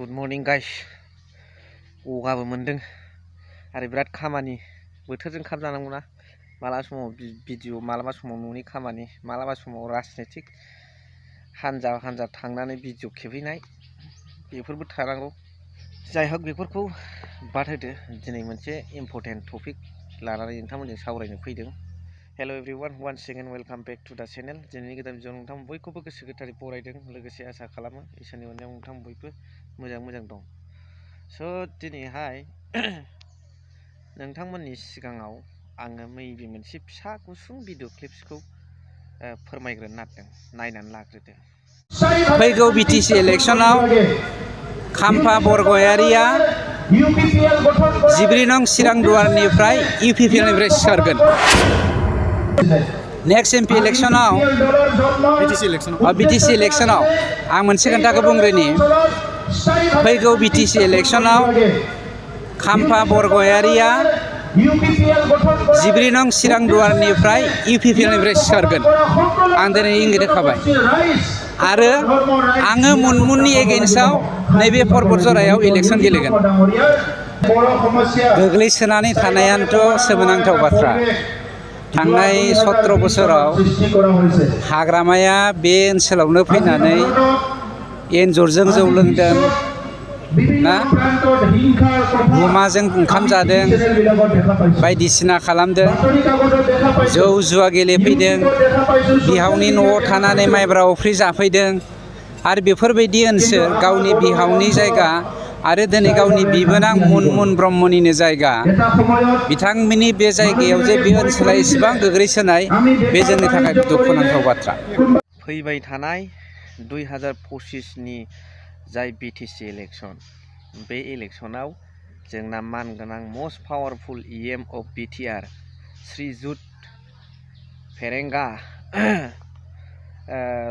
Good morning guys गगाबो मोनदों आरो बिराद खामानि बोथोरजों खाब जानांगौ ना मालाबा समाव भिडिअ मालाबा समाव न'नि खामानि मालाबा समाव राजनितिक हानजा थांनानै भिडिअ खेबहैनाय बेफोरबो थानांगौ जाय हक बेफोरखौ बाद होदो दिनै मोनसे इम्पर्टेन्ट टपिक लानानै नोंथांमोनजों सावरायनो फैदों। Hello everyone once again welcome back to the channel. दिनैनि गोदान भिडिअ नोंथां बयखौबो गोसो गोथारै बरायदों लोगोसे आसा खालामो इसोरनि अननायाव नोंथां बयबो मोजां दं। स' दिनैहाय नोंथांमोननि सिगाङाव आङो मेबि मोनसे फिसा गुसुं भिडिअ क्लिप्सखौ फोरमायग्रोनो नागिरदों, नायनानै लाग्रोदो। फैगौ बिटिसि इलेक्शनाव खाम्फा बरगयारिया 14 नं चिरां दुवारनिफ्राय इउपिपिएलनिफ्राय सिखारगोन। नेक्स्ट एमपि इलेक्शनाव बिटिसि इलेक्शनाव आं मोनसे खोथाखौ बुंग्रोनि, फैगौ बिटिसि इलेक्शनाव खाम्फा बरगयारिया 14 नं चिरां दुवारनिफ्राय इउपिपिएलनिफ्राय सिखारगोन। आं दिनै इंगित होखाबाय आरो आङो मुनमुननि एगेन्स्टआव नैबे पर्बतजरायाव इलेक्शन गेलेगोन। गोग्लैसोनानै थानायानोथ' सोमोनांथाव बाथ्रा। थांनाय 17 बोसोराव हाग्रामाया बे ओनसोलावनो फैनानै एन्जरजों जौ लोंदों ना, गुमाजों ओंखाम जादों, बायदिसिना खालामदों, जौ जुवा गेलेफैदों, बिहावनि न'आव थानानै माइब्रा अफ्रि जाफैदों आरो बेफोरबायदि ओनसोल गावनि बिहावनि जायगा आरो दिनै गावनि बिबोनां मुनमुन ब्रह्मनिनो जायगा, बिथांमोननि बे जायगायाव जे बे ओनसोला इसेबां गोग्लैसोनाय, बे जोंनि थाखाय दुखुनांथाव बाथ्रा। फैबाय थानाय 2025नि जाय बिटिसि इलेक्शन, बे इलेक्शनाव जोंना मानगोनां must powerful EM of BTR Srijut फेरेंगा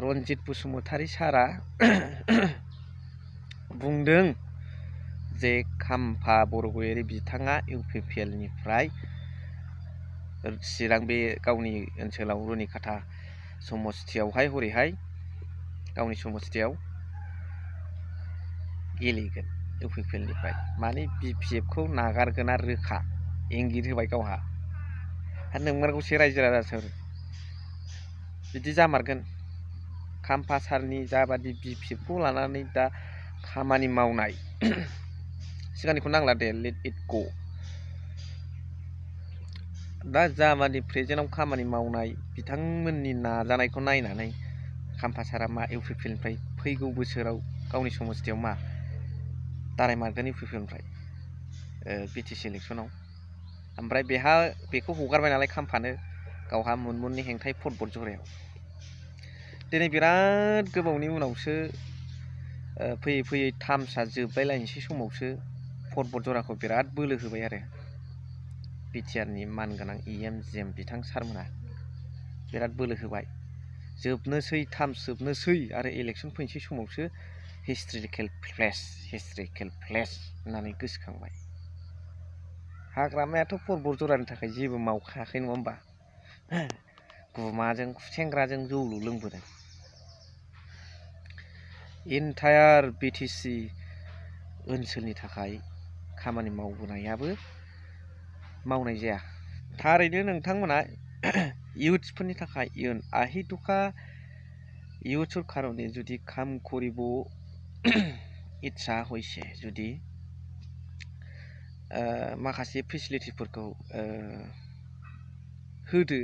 रन्जित बसुमतारी सारा बुंदों जे खाम्फा बरगयारि बिथाङा इउपिपिएलनिफ्राय चिरां बे गावनि ओनसोलाव रुनिकाटा समस्थियावहाय हरैहाय गावनि समस्थियाव गेलेगोन इउपिपिएलनिफ्राय, माने बिपिएफखौ नागारगोना रोखा इंगित होबाय गावहा। आरो नोंमारगौसै रायजो राजाफोर बिदि जामारगोन। खाम्फा सारनि जाबादि बिपिएफखौ लानानै दा खामानि मावनाय, सिगांनिखौ नांला दे, लेट इट ग'। दा जाबादि प्रेजेन्टआव खामानि मावनाय बिथांमोननि नाजानायखौ नायनानै खाम्फा सारा मा इउपिपिएलनिफ्राय फैगौ बोसोराव गावनि समस्थियाव मा दारायमारगोन इउपिपिएलनिफ्राय बिटिसि इलेक्शनाव। ओमफ्राय बेखौ हगारबाय नालाय खाम्फानो, गावहा मुनमुननि हेंथायै पर्बतजरायाव। दिनै बिराद गोबावनि उनावसो फैयै थामसा जोबलायलायनोसै समावसो पर्बतजराखौ बिराद बोलो होबाय आरो बिटिआरनि मानगोनां इएम जिएम बिथां सारमोना बिराद बोलो होबाय। जोबनोसै आरो इलेक्शन फैनोसै समावसो हिस्ट्रिकेल प्लेस होननानै गोसोखांबाय। हाग्रामायाथ' पर्बतजरानि थाखाय जेबो मावखायाखै नङा होमबा, गुमाजों खुसेंग्राजों जौल' लोंबोदों। इन्टायार बिटिसि ओनसोलनि थाखाय खामानि मावबोनायाबो मावनाय जाया। थारैनो नोंथांमोना इयुथ्सफोरनि थाखाय इयुन আহিटुका इयुथ्सर कारणे जुदि काम करिब इच्छा हयसे, जुदि माखासे फेसिलिटिफोरखौ होदो,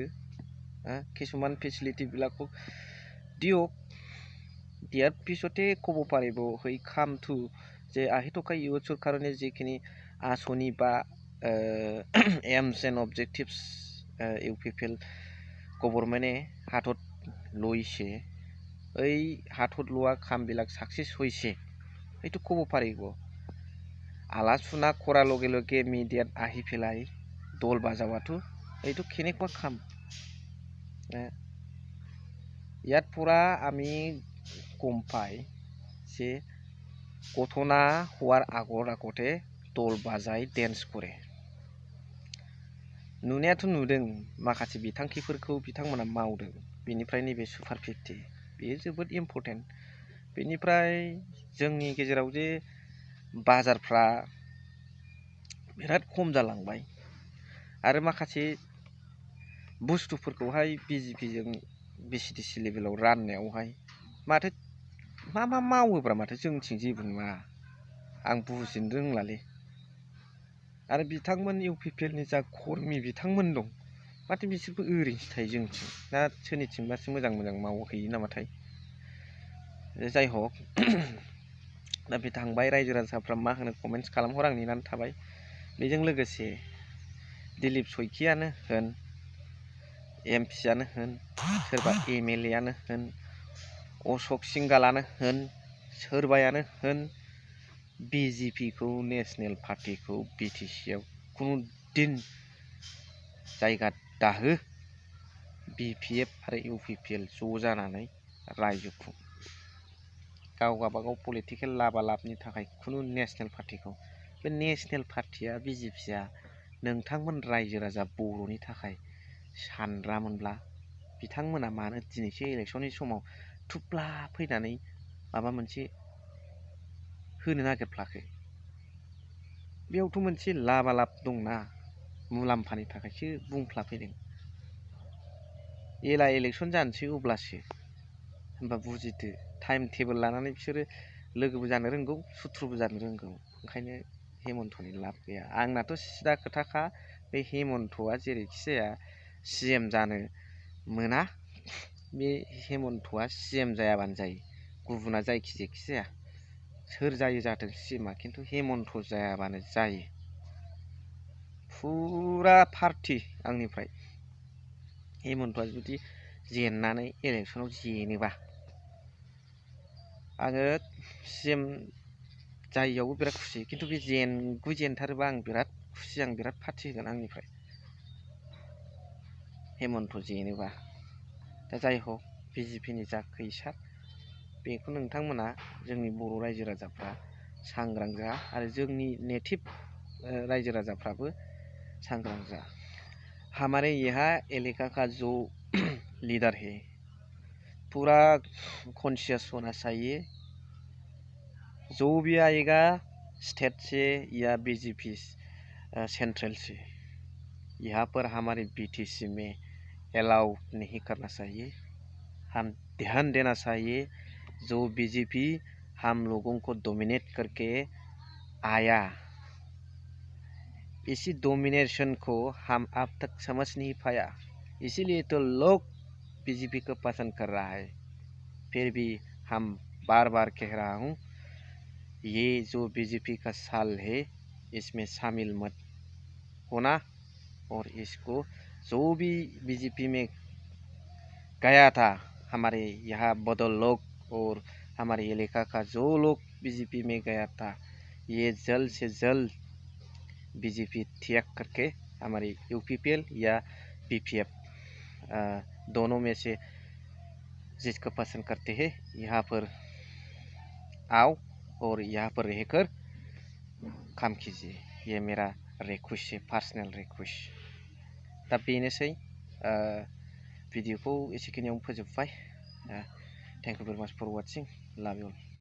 किसुमान फेसिलिटिবিলাকো দিয়ক, दियार पिछते कब पारिब है काम टू जे আহিटुका इयुथ्सर कारणे जिखिनि आसनि बा एम्स एन्ड अबजेक्टिव्स इउपिपिएल गभर्नमेन्टे हाथत लइसे ओइ हाथत लआ खामबिलाक साक्सेस हइसे हयতো कब पारिब आलासुना करा लगे लगे मिडियात आहि फेलाई दल बाजावातो हयতো केनेकुवा खाम ইয়াত পুরা আমি গম পাই যে गथना हौवार আগতে दल बाजाय डेन्स करे। नुनायाथ' नुदों माखासे बिथांखिफोरखौ बिथांमोना मावदों, बेनिफ्राय नैबे सुपार 50 बेयो जोबोद इम्पर्टेन्ट। बेनिफ्राय जोंनि गेजेराव जे बाजारफ्रा बिराद खम जालांबाय आरो माखासे बुस्थुफोरखौहाय बिजेपिजों बिसिडिसि लेभेलाव राननायावहाय माथो मा मावोब्रा माथो जोंनिथिं जेबो नुवा आं बुजिनो रोंलालै आरो बिथांमोन इउपिपिएलनि जा कर्मि बिथांमोन दं माथो बिसोरबो ओरैनोसो थायो जोंनिथिं दा सोरनिथिंबासो मोजां मावहैयो नामाथाय जाय हक दा बे थांबाय रायजो राजाफ्रा मा होनो कमेन्ट्स खालामहर आं नेनानै थाबाय बेजों लोगोसे दिलीप सयखियानो होन एमपिआनो होन सोरबा एमएलए आनो होन अशक सिंगालानो होन सोरबायानो होन बिजेपिखौ नेशनेल पार्टिखौ बिटिसिआव खुनु दिन जायगा दाहो बिपिएफ आरो इउपिपिएल ज' जानानै रायजो खुं गाव गावबागाव पलिटिकेल लाबालाबनि थाखाय खुनु नेशनेल पार्टिखौ बे नेशनेल पार्टिया बिजेपिया नोंथांमोन रायजो राजा बर'नि थाखाय सानग्रामोनब्ला बिथांमोना मानो दिनैसो इलेक्सननि समाव थुब्ला फैनानै माबा मोनसे होनो नागिरफ्लाखो बेयावथ' मोनसे लाबालाब दंना मुलाम्फानि थाखायसो बुंफ्लाफैदों एला इलेक्सन जानोसै अब्लासो होनबा बुजिदो टाइम टेबोल लानानै बिसोरो लोगोबो जानो रोंगौ सुथ्रुबो जानो रोंगौ ओंखायनो हेमन्तनि लाब गैया आंनाथ' सिदा खोथाखा बे हेमन्तआ जेरैखि जाया सिएम जानो मोना बे हेमन्तआ सिएम जायाबानो जायो गुबुना जायखि जाया सोर जायो जाथों सिएमआ खिन्थु हेमन्त जायाबानो जायो फुरा पार्टि आंनिफ्राय हेमन्तआ जुदि जेननानै इलेक्सनाव जेनोबा आङो सिएम जायियावबो बिराद खुसि खिन्थु बे जेनथारोबा आं बिराद खुसि आं बिराद पार्टि होगोन आंनिफ्राय हेमन्त जेनोबा दा जाय हक बिजेपिनि जा खैसार बेखौ नोंथांमोना जोंनि बर' रायजो राजाफ्रा सांग्रां जा आरो जोंनि नेटिभ रायजो राजाफ्राबो सांग्रां जा हमारे यहाँ इलाका का जो लीडर है पूरा कॉन्शियस होना चाहिए जो भी आएगा स्टेट से या बीजेपी सेंट्रल से यहाँ पर हमारे बीटीसी में अलाउ नहीं करना चाहिए हम ध्यान देना चाहिए जो बीजेपी हम लोगों को डोमिनेट करके आया इसी डोमिनेशन को हम अब तक समझ नहीं पाया इसीलिए तो लोग बीजेपी को पसंद कर रहा है फिर भी हम बार बार कह रहा हूँ ये जो बीजेपी का साल है इसमें शामिल मत होना और इसको जो भी बीजेपी में गया था हमारे यहाँ बदल लोग और हमारे इलाका का जो लोग बीजेपी में गया था ये जल्द से जल्द बीजेपी त्याग करके हमारी यूपीपीएल या बीपीएफ दोनों में से जिसको पसंद करते हैं यहाँ पर आओ और यहाँ पर रहकर काम कीजिए ये मेरा रिक्वेस्ट है पार्सनेल रिक्वेस्ट दा बेनोसै भिडिअखौ एसेखिनियावनो फोजोबबाय thank you very much for watching love you